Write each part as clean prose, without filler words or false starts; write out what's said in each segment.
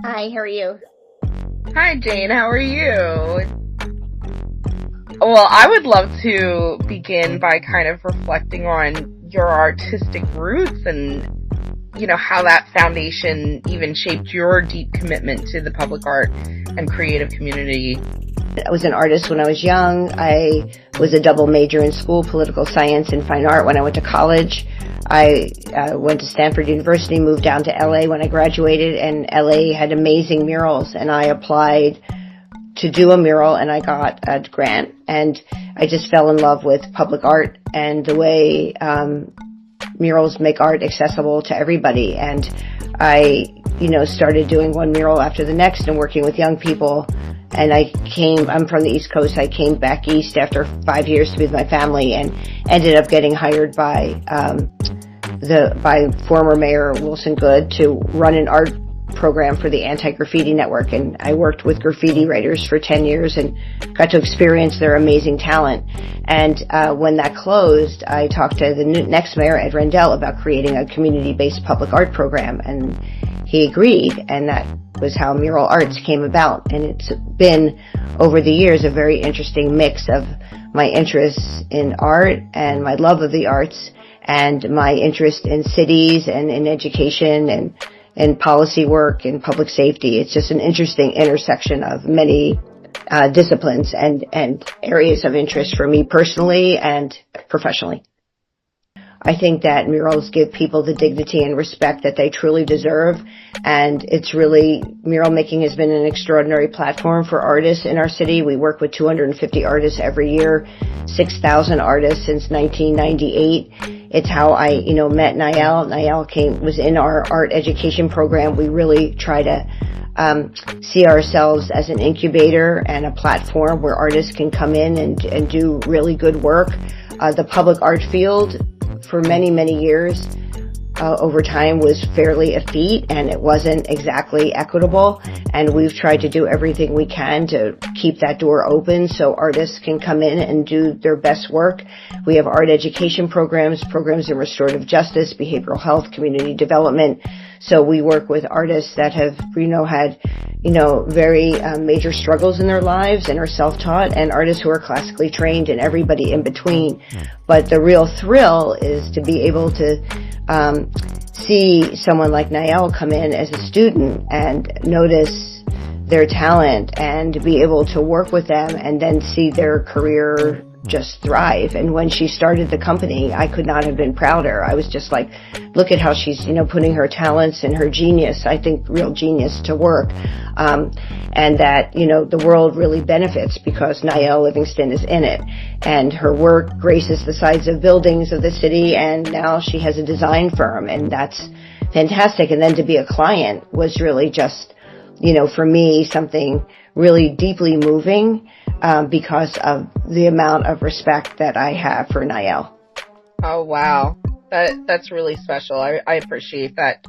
Hi, how are you? Hi, Jane. How are you? Well, I would love to begin by kind of reflecting on your artistic roots and, how that foundation even shaped your deep commitment to the public art and creative community. I was an artist when I was young. I was a double major in school, political science and fine art when I went to college. I went to Stanford University, moved down to LA when I graduated, and LA had amazing murals, and I applied to do a mural, and I got a grant, and I just fell in love with public art and the way murals make art accessible to everybody. And I, started doing one mural after the next and working with young people. And I'm from the East Coast. I came back east after 5 years to be with my family and ended up getting hired by former Mayor Wilson Goode to run an art program for the Anti-Graffiti Network. And I worked with graffiti writers for 10 years and got to experience their amazing talent. And when that closed, I talked to the next mayor, Ed Rendell, about creating a community-based public art program. And he agreed, and that was how Mural Arts came about. And it's been, over the years, a very interesting mix of my interests in art and my love of the arts and my interest in cities and in education and in policy work and public safety. It's just an interesting intersection of many disciplines and areas of interest for me personally and professionally. I think that murals give people the dignity and respect that they truly deserve. And mural making has been an extraordinary platform for artists in our city. We work with 250 artists every year, 6,000 artists since 1998. It's how I, met Niall. Niall was in our art education program. We really try to see ourselves as an incubator and a platform where artists can come in and do really good work. The public art field for many, many years over time was fairly effete, and it wasn't exactly equitable. And we've tried to do everything we can to keep that door open so artists can come in and do their best work. We have art education programs in restorative justice, behavioral health, community development. So we work with artists that have, had, very major struggles in their lives and are self-taught, and artists who are classically trained, and everybody in between. But the real thrill is to be able to see someone like Niall come in as a student and notice their talent and be able to work with them and then see their career just thrive. And when she started the company, I could not have been prouder. I was just like, look at how she's, putting her talents and her genius, I think real genius, to work. And that, the world really benefits because Niall Livingston is in it. And her work graces the sides of buildings of the city, and now she has a design firm, and that's fantastic. And then to be a client was really just, for me, something really deeply moving, because of the amount of respect that I have for Niall. Oh, wow. That's really special. I appreciate that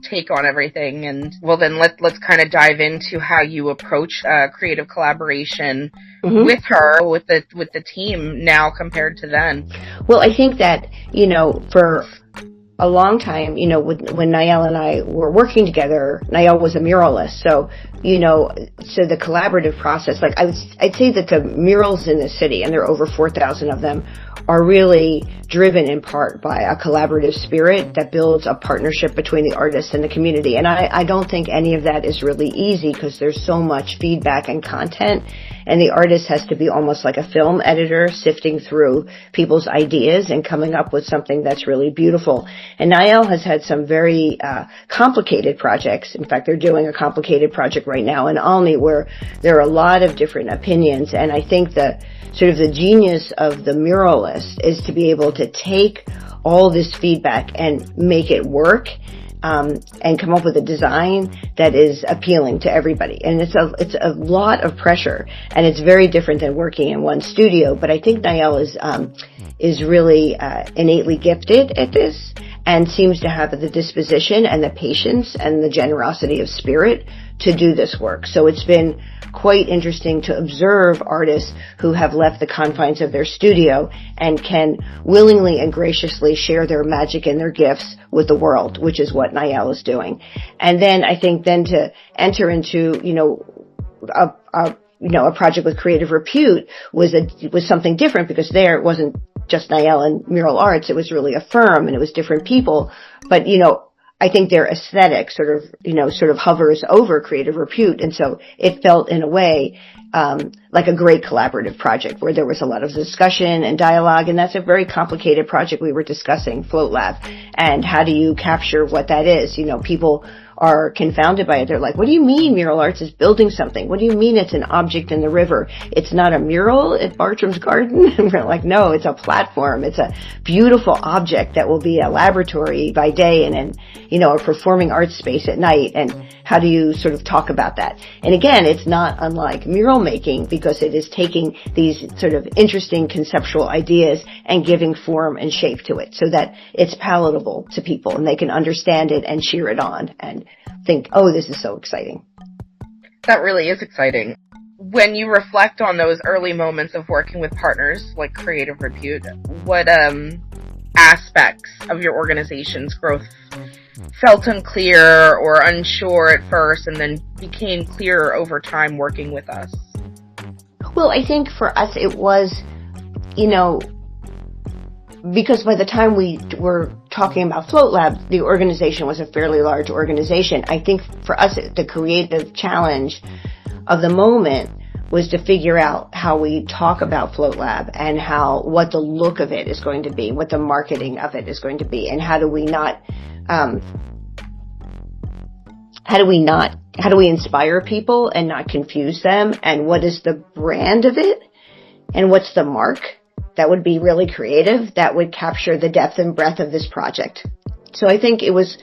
take on everything. And well, then let's kind of dive into how you approach creative collaboration with her, with the team now compared to then. Well, I think that, for a long time, when Niall and I were working together, Niall was a muralist. So, so the collaborative process, I'd say that the murals in the city, and there are over 4,000 of them, are really driven in part by a collaborative spirit that builds a partnership between the artists and the community. And I don't think any of that is really easy because there's so much feedback and content, and the artist has to be almost like a film editor, sifting through people's ideas and coming up with something that's really beautiful. And Niall has had some very complicated projects. In fact, they're doing a complicated project right now in Alney where there are a lot of different opinions. And I think the sort of the genius of the muralist is to be able to take all this feedback and make it work, and come up with a design that is appealing to everybody. And it's a lot of pressure, and it's very different than working in one studio. But I think Niall is really innately gifted at this, and seems to have the disposition and the patience and the generosity of spirit to do this work. So it's been quite interesting to observe artists who have left the confines of their studio and can willingly and graciously share their magic and their gifts with the world, which is what Niall is doing. And then I think then to enter into, a project with Creative Repute was something different, because there it wasn't just Niall and Mural Arts. It was really a firm, and it was different people. But, I think their aesthetic sort of hovers over Creative Repute. And so it felt in a way, like a great collaborative project where there was a lot of discussion and dialogue. And that's a very complicated project we were discussing, FloatLab. And how do you capture what that is? People are confounded by it. They're like, what do you mean Mural Arts is building something? What do you mean it's an object in the river? It's not a mural at Bartram's Garden? And we're like, no, it's a platform. It's a beautiful object that will be a laboratory by day and a performing arts space at night. And how do you sort of talk about that? And again, it's not unlike mural making, because it is taking these sort of interesting conceptual ideas and giving form and shape to it so that it's palatable to people and they can understand it and cheer it on and think, oh, this is so exciting. That really is exciting. When you reflect on those early moments of working with partners like Creative Repute, what aspects of your organization's growth felt unclear or unsure at first and then became clearer over time working with us? Well, I think for us it was, because by the time we were talking about FloatLab, the organization was a fairly large organization. I think for us, the creative challenge of the moment was to figure out how we talk about FloatLab and what the look of it is going to be, what the marketing of it is going to be, and how do we inspire people and not confuse them, and what is the brand of it, and what's the mark that would be really creative, that would capture the depth and breadth of this project. So I think it was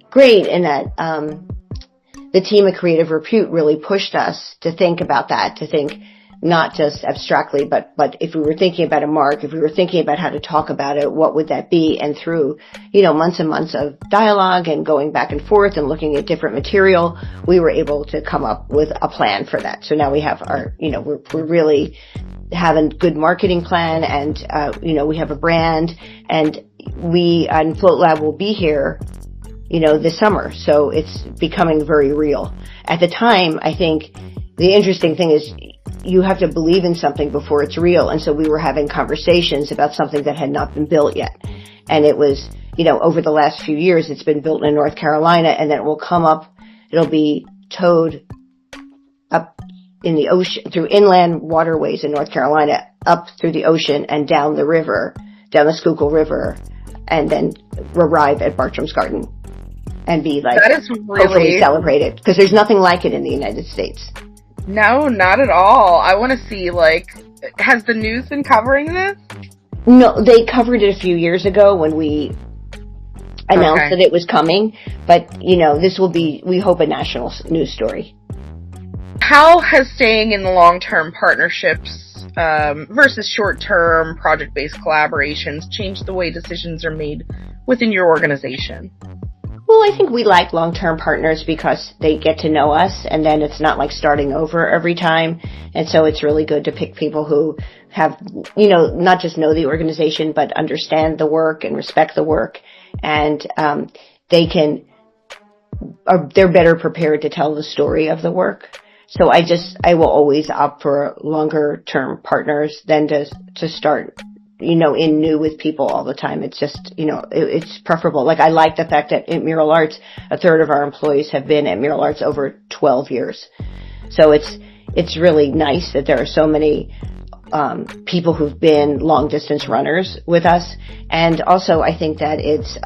great in that the team at Creative Repute really pushed us to think about that, to think not just abstractly, but if we were thinking about a mark, if we were thinking about how to talk about it, what would that be? And through, months and months of dialogue and going back and forth and looking at different material, we were able to come up with a plan for that. So now we have we're really have a good marketing plan, and we have a brand, and we on FloatLab will be here this summer, so it's becoming very real. At the time, I think the interesting thing is you have to believe in something before it's real, and so we were having conversations about something that had not been built yet, and it was over the last few years it's been built in North Carolina, and then it will come up, it'll be towed up in the ocean, through inland waterways in North Carolina, up through the ocean and down the river, down the Schuylkill River, and then arrive at Bartram's Garden and be like, that is really hopefully celebrated, because there's nothing like it in the United States. No, not at all. I want to see, has the news been covering this? No, they covered it a few years ago when we announced that it was coming, but this will be, we hope, a national news story. How has staying in the long-term partnerships versus short-term project-based collaborations changed the way decisions are made within your organization? Well, I think we like long-term partners because they get to know us, and then it's not like starting over every time. And so it's really good to pick people who have, not just know the organization, but understand the work and respect the work. And they're better prepared to tell the story of the work. So I will always opt for longer term partners than to start, in new with people all the time. It's just, it's preferable. I like the fact that at Mural Arts, a third of our employees have been at Mural Arts over 12 years. So it's really nice that there are so many people who've been long distance runners with us. And also I think that it's,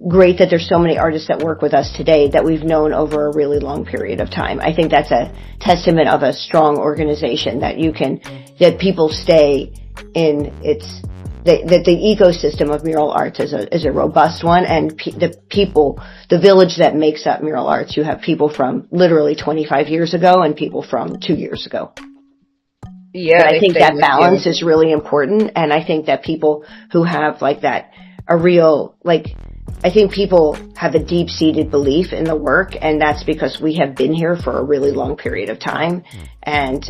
great that there's so many artists that work with us today that we've known over a really long period of time. I think that's a testament of a strong organization, that people stay in that the ecosystem of Mural Arts is a robust one, and the village that makes up Mural Arts, you have people from literally 25 years ago and people from 2 years ago. Yeah, but I think that balance is really important, and I think that people who have that a real, like, I think people have a deep-seated belief in the work, and that's because we have been here for a really long period of time, and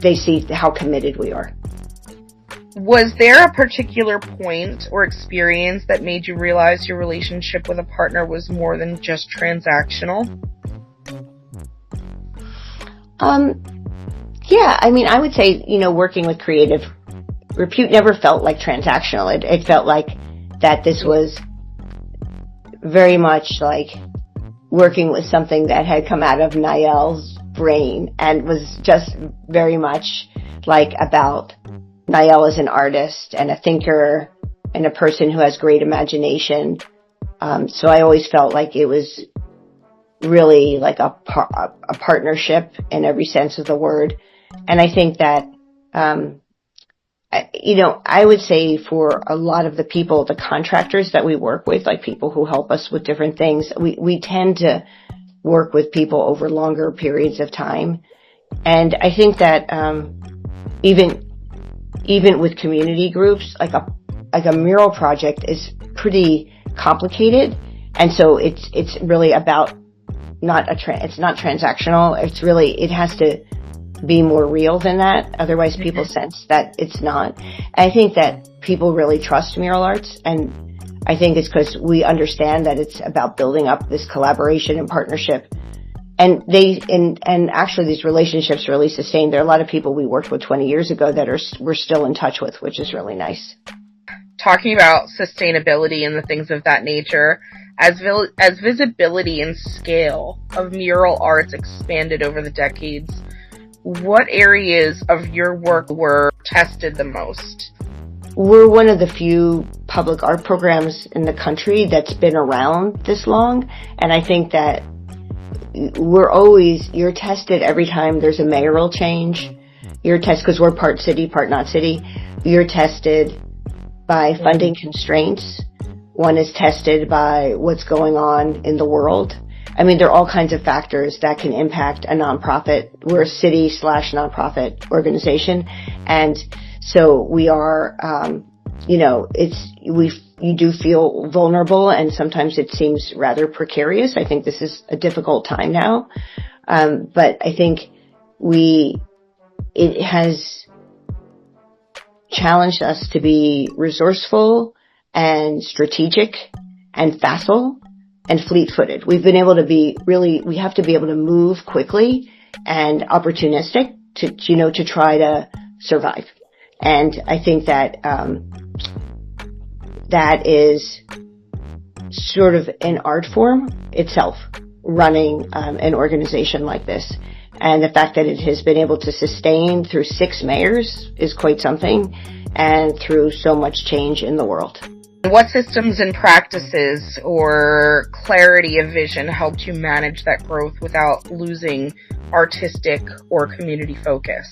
they see how committed we are. Was there a particular point or experience that made you realize your relationship with a partner was more than just transactional? Yeah, I mean, I would say, working with creative, Repute never felt like transactional. It felt like that this was very much like working with something that had come out of Niall's brain and was just very much like about Niall as an artist and a thinker and a person who has great imagination. So I always felt like it was really like a partnership in every sense of the word. And I think that, I would say for a lot of the people, the contractors that we work with, like people who help us with different things, we tend to work with people over longer periods of time. And I think that, even with community groups, like a mural project is pretty complicated. And so it's really about it's not transactional. It's really, it has to be more real than that. Otherwise people sense that it's not. I think that people really trust mural arts, and I think it's because we understand that it's about building up this collaboration and partnership. And actually these relationships really sustain. There are a lot of people we worked with 20 years ago that we're still in touch with, which is really nice. Talking about sustainability and the things of that nature, as visibility and scale of mural arts expanded over the decades, what areas of your work were tested the most? We're one of the few public art programs in the country that's been around this long, and I think that you're tested every time there's a mayoral change. You're tested because we're part city, part not city. You're tested by funding constraints. One is tested by what's going on in the world. I mean, there are all kinds of factors that can impact a nonprofit. We're a city/nonprofit organization. And so we are, you do feel vulnerable, and sometimes it seems rather precarious. I think this is a difficult time now. But I think it has challenged us to be resourceful and strategic and facile and fleet-footed. We've been able to we have to be able to move quickly and opportunistic to try to survive. And I think that, that is sort of an art form itself, running an organization like this. And the fact that it has been able to sustain through 6 mayors is quite something, and through so much change in the world. What systems and practices or clarity of vision helped you manage that growth without losing artistic or community focus?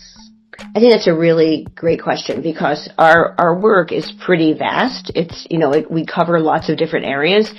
I think that's a really great question, because our work is pretty vast. It's, we cover lots of different areas.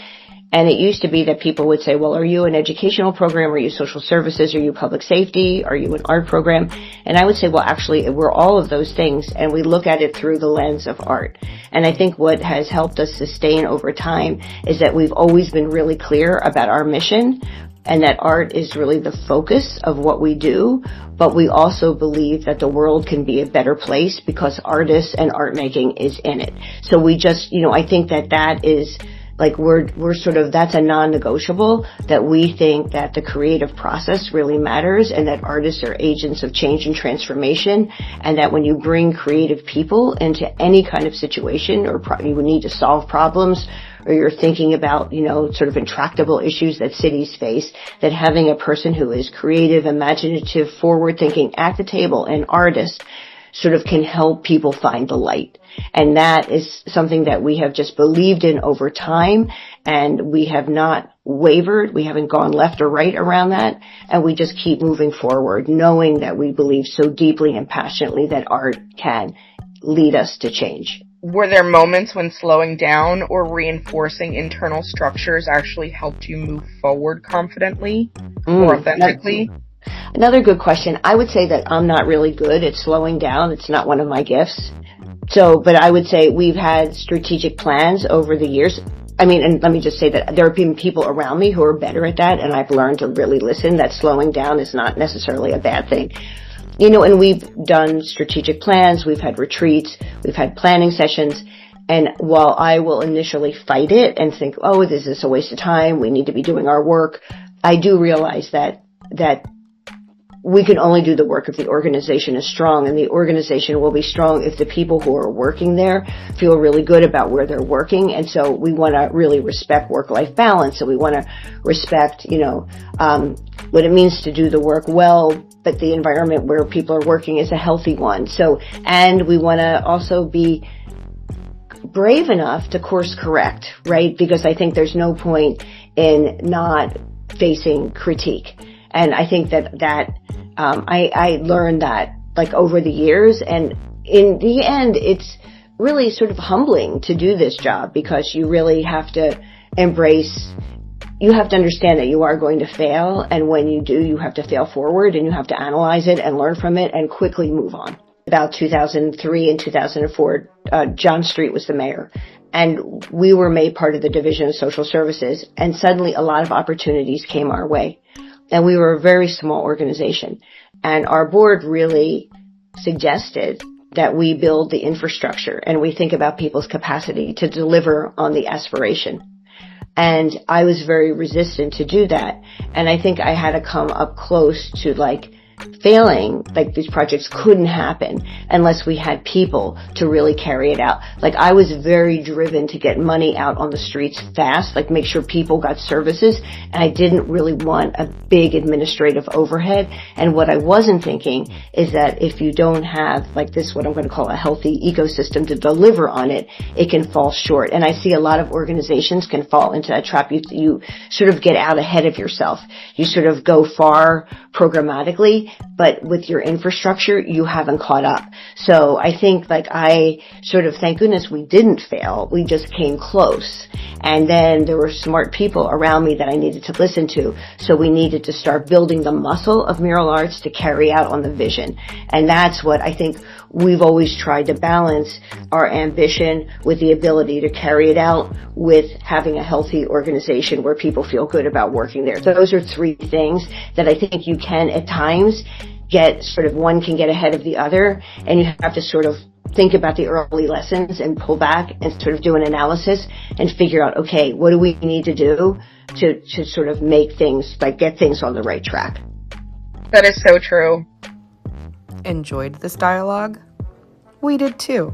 And it used to be that people would say, well, are you an educational program? Are you social services? Are you public safety? Are you an art program? And I would say, well, actually, we're all of those things, and we look at it through the lens of art. And I think what has helped us sustain over time is that we've always been really clear about our mission, and that art is really the focus of what we do. But we also believe that the world can be a better place because artists and art making is in it. So we just, I think that is, like, we're sort of, that's a non-negotiable, that we think that the creative process really matters, and that artists are agents of change and transformation, and that when you bring creative people into any kind of situation, or you need to solve problems, or you're thinking about, sort of intractable issues that cities face, that having a person who is creative, imaginative, forward-thinking at the table, an artist, sort of can help people find the light. And that is something that we have just believed in over time, and we have not wavered. We haven't gone left or right around that, and we just keep moving forward, knowing that we believe so deeply and passionately that art can lead us to change. Were there moments when slowing down or reinforcing internal structures actually helped you move forward confidently or authentically? Another good question. I would say that I'm not really good at slowing down. It's not one of my gifts. But I would say we've had strategic plans over the years. I mean, and let me just say that there have been people around me who are better at that, and I've learned to really listen, that slowing down is not necessarily a bad thing. And we've done strategic plans, we've had retreats, we've had planning sessions, and while I will initially fight it and think, oh, this is a waste of time, we need to be doing our work, I do realize that we can only do the work if the organization is strong, and the organization will be strong if the people who are working there feel really good about where they're working. And so we want to really respect work-life balance, and we want to respect, what it means to do the work well, but the environment where people are working is a healthy one. And we want to also be brave enough to course correct, right? Because I think there's no point in not facing critique. And I think that I learned that over the years, and in the end, it's really sort of humbling to do this job, because you really have to you have to understand that you are going to fail, and when you do, you have to fail forward, and you have to analyze it and learn from it and quickly move on. About 2003 and 2004, John Street was the mayor, and we were made part of the Division of Social Services, and suddenly a lot of opportunities came our way. And we were a very small organization. And our board really suggested that we build the infrastructure and we think about people's capacity to deliver on the aspiration. And I was very resistant to do that. And I think I had to come up close to failing, these projects couldn't happen unless we had people to really carry it out. I was very driven to get money out on the streets fast, make sure people got services, and I didn't really want a big administrative overhead. And what I wasn't thinking is that if you don't have this, what I'm going to call a healthy ecosystem to deliver on it, it can fall short. And I see a lot of organizations can fall into that trap. You sort of get out ahead of yourself. You sort of go far programmatically, but with your infrastructure, you haven't caught up. So I think I sort of, thank goodness we didn't fail. We just came close. And then there were smart people around me that I needed to listen to. So we needed to start building the muscle of Mural Arts to carry out on the vision. And that's what I think we've always tried to balance, our ambition with the ability to carry it out with having a healthy organization where people feel good about working there. So those are three things that I think you can at times one can get ahead of the other, and you have to sort of think about the early lessons and pull back and sort of do an analysis and figure out, okay, what do we need to do to sort of make things, get things on the right track. That is so true. Enjoyed this dialogue? We did too.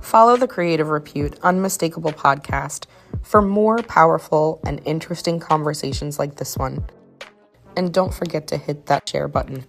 Follow the Creative Repute Unmistakable podcast for more powerful and interesting conversations like this one. And don't forget to hit that share button.